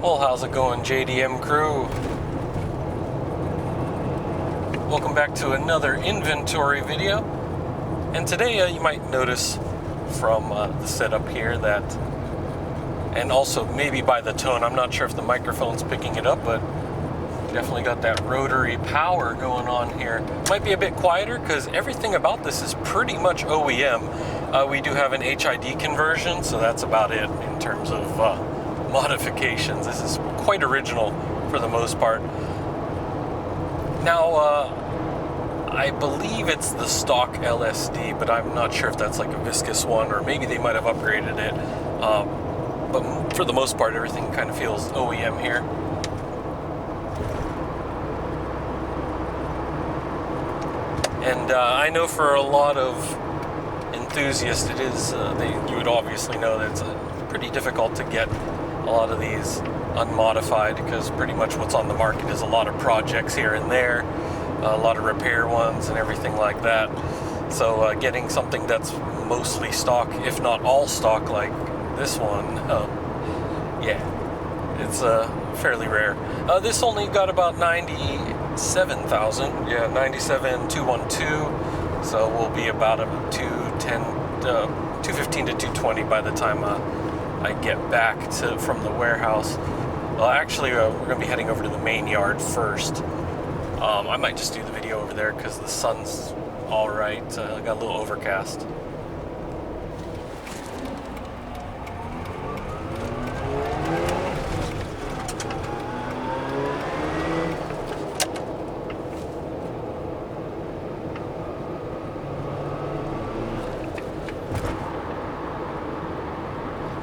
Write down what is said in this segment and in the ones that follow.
Well, how's it going, JDM crew? Welcome back to another inventory video. And today you might notice from the setup here that, and also maybe by the tone, I'm not sure if the microphone's picking it up, but definitely got that rotary power going on here. Might be a bit quieter because everything about this is pretty much OEM. We do have an HID conversion, so that's about it in terms of modifications. This is quite original for the most part. Now, I believe it's the stock LSD, but I'm not sure if that's like a viscous one, or maybe they might have upgraded it. But for the most part, everything kind of feels OEM here. And I know for a lot of enthusiasts, it is, you would obviously know that it's pretty difficult to get a lot of these unmodified, because pretty much what's on the market is a lot of projects here and there, a lot of repair ones and everything like that. So getting something that's mostly stock, if not all stock, like this one, yeah, it's fairly rare. This only got about 97,000, yeah, 97,212. So we'll be about a 215 to 220 by the time I get back from the warehouse. Well, actually, we're going to be heading over to the main yard first. I might just do the video over there because the sun's all right. Got a little overcast.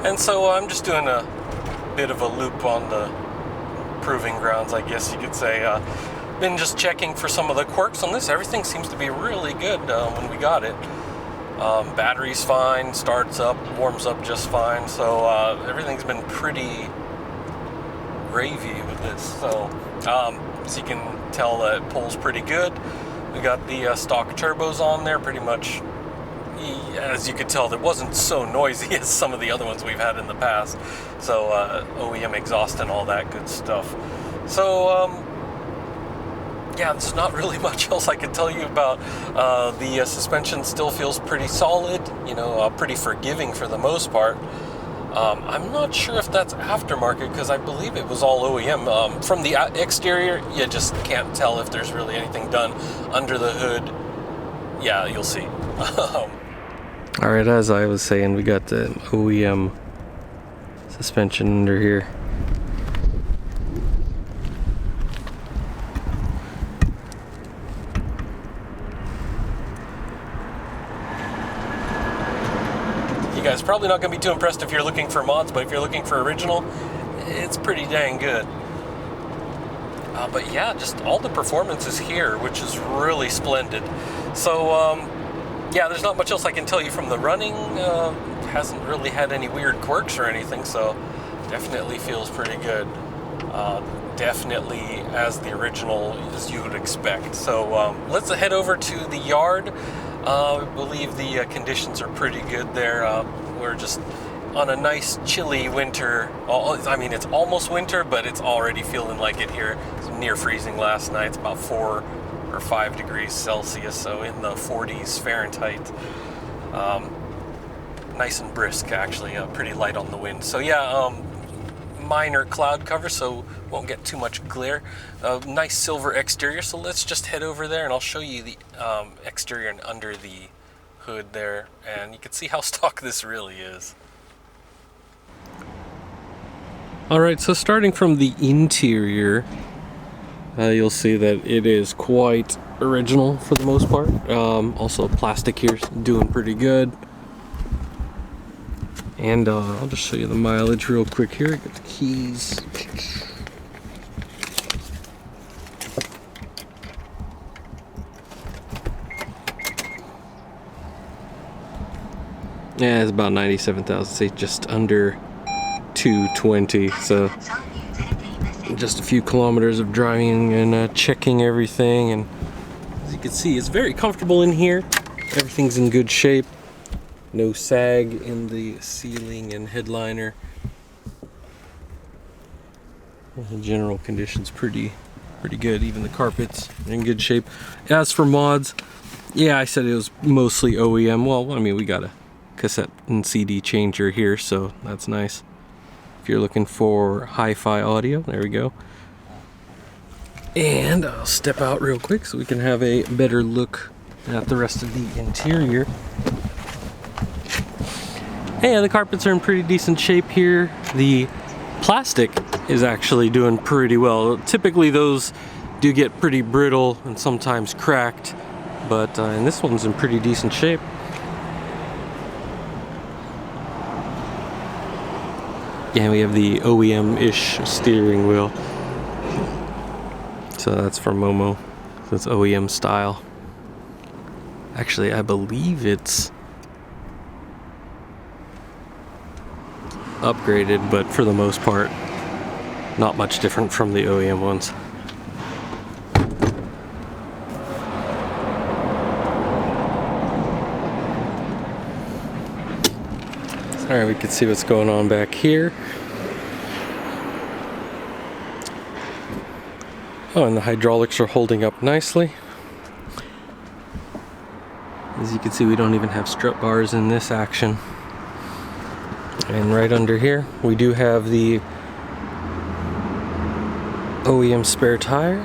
And so I'm just doing a bit of a loop on the proving grounds, I guess you could say. Been just checking for some of the quirks on this. Everything seems to be really good when we got it. Battery's fine, starts up, warms up just fine. So everything's been pretty gravy with this. So as you can tell, it pulls pretty good. We got the stock turbos on there, pretty much. As you could tell, that wasn't so noisy as some of the other ones we've had in the past. So OEM exhaust and all that good stuff. So yeah, there's not really much else I can tell you about. The suspension still feels pretty solid, you know, pretty forgiving for the most part. I'm not sure if that's aftermarket, because I believe it was all OEM. From the exterior, you just can't tell if there's really anything done under the hood. Yeah, you'll see. Alright, as I was saying, we got the OEM suspension under here. You guys probably not going to be too impressed if you're looking for mods, but if you're looking for original, it's pretty dang good. But yeah, just all the performance is here, which is really splendid. So yeah, there's not much else I can tell you from the running. Hasn't really had any weird quirks or anything, so definitely feels pretty good. Definitely as the original as you would expect. So let's head over to the yard. I believe the conditions are pretty good there. We're just on a nice chilly winter. I mean, it's almost winter, but it's already feeling like it here. It was near freezing last night. It's about 4 or 5 degrees Celsius, so in the 40s Fahrenheit. Nice and brisk, actually, pretty light on the wind. So yeah, minor cloud cover, so won't get too much glare. Nice silver exterior, so let's just head over there and I'll show you the exterior and under the hood there, and you can see how stock this really is. Alright, so starting from the interior, you'll see that it is quite original for the most part. Also, plastic here's doing pretty good. And I'll just show you the mileage real quick here. Get the keys. Yeah, it's about 97,000, say just under 220. So just a few kilometers of driving and checking everything, and as you can see, it's very comfortable in here. Everything's in good shape. No sag in the ceiling and headliner. The general condition's pretty good. Even the carpets are in good shape. As for mods, yeah, I said it was mostly OEM. Well, I mean, we got a cassette and CD changer here, so that's nice. If you're looking for hi-fi audio, there we go. And I'll step out real quick so we can have a better look at the rest of the interior. Hey, the carpets are in pretty decent shape here. The plastic is actually doing pretty well. Typically those do get pretty brittle and sometimes cracked, but and this one's in pretty decent shape. Yeah, we have the OEM-ish steering wheel. So that's from Momo. So it's OEM style. Actually, I believe it's upgraded, but for the most part, not much different from the OEM ones. Alright, we can see what's going on back here. Oh, and the hydraulics are holding up nicely. As you can see, we don't even have strut bars in this action. And right under here, we do have the OEM spare tire.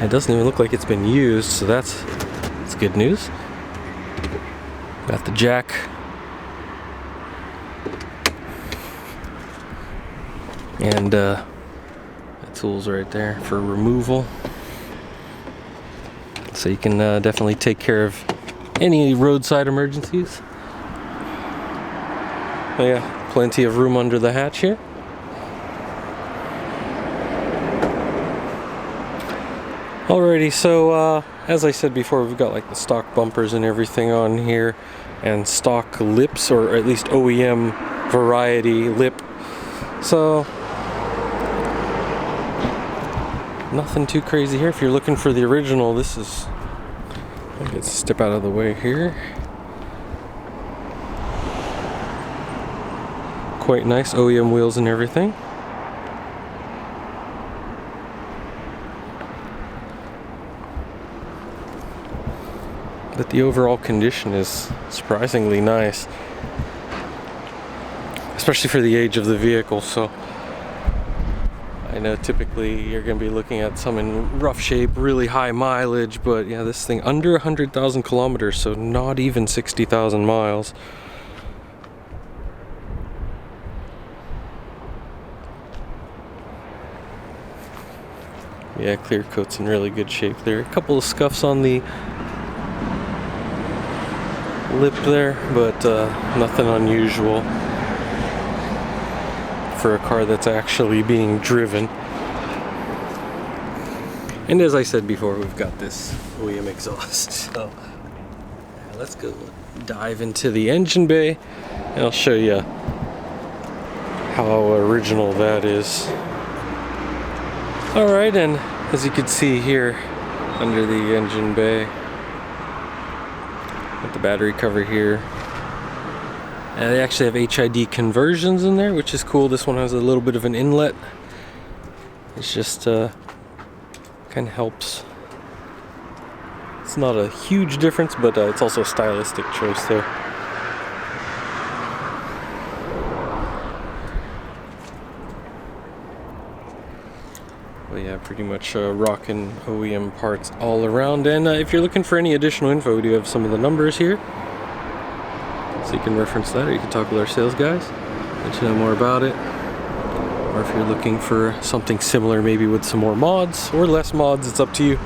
It doesn't even look like it's been used, so that's good news. Got the jack. And the tools right there for removal. So you can definitely take care of any roadside emergencies. Oh yeah, plenty of room under the hatch here. Alrighty, so as I said before, we've got like the stock bumpers and everything on here, and stock lips, or at least OEM variety lip. So nothing too crazy here. If you're looking for the original, this is, let's step out of the way here. Quite nice OEM wheels and everything. But the overall condition is surprisingly nice, especially for the age of the vehicle. So I know typically you're going to be looking at some in rough shape, really high mileage, but yeah, this thing under 100,000 kilometers, so not even 60,000 miles. Yeah, clear coat's in really good shape there. A couple of scuffs on the lip there, but nothing unusual for a car that's actually being driven. And as I said before, we've got this OEM exhaust. So let's go dive into the engine bay and I'll show you how original that is. Alright, and as you can see here under the engine bay, got the battery cover here. And they actually have HID conversions in there, which is cool. This one has a little bit of an inlet. It's just kind of helps. It's not a huge difference, but it's also a stylistic choice there. But yeah, pretty much rocking OEM parts all around. And if you're looking for any additional info, we do have some of the numbers here, so you can reference that, or you can talk with our sales guys, let you know more about it. Or if you're looking for something similar, maybe with some more mods or less mods, it's up to you.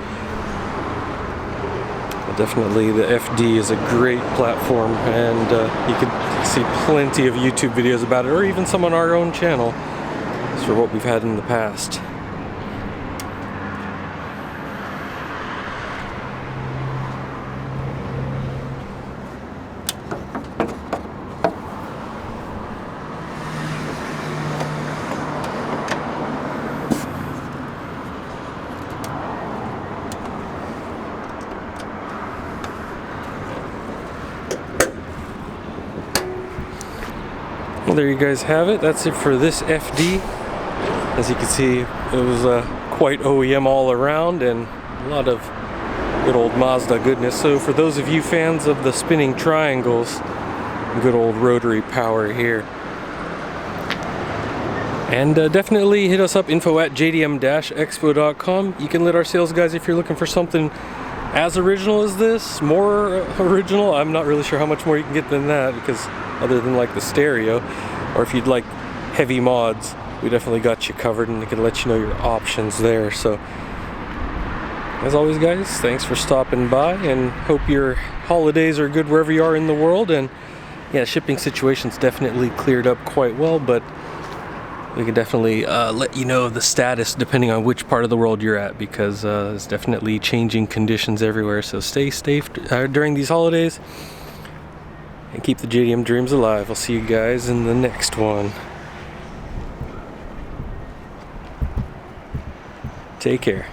But definitely the FD is a great platform, and you can see plenty of YouTube videos about it, or even some on our own channel for what we've had in the past. Well, there you guys have it. That's it for this FD. As you can see, it was quite OEM all around and a lot of good old Mazda goodness. So for those of you fans of the spinning triangles, good old rotary power here. And definitely hit us up, info@jdm-expo.com. You can let our sales guys, if you're looking for something as original as this, more original. I'm not really sure how much more you can get than that, because other than like the stereo, or if you'd like heavy mods, we definitely got you covered and we can let you know your options there. So as always guys, thanks for stopping by and hope your holidays are good wherever you are in the world. And yeah, shipping situation's definitely cleared up quite well, but we can definitely let you know the status depending on which part of the world you're at, because it's definitely changing conditions everywhere. So stay safe during these holidays and keep the JDM dreams alive. I'll see you guys in the next one. Take care.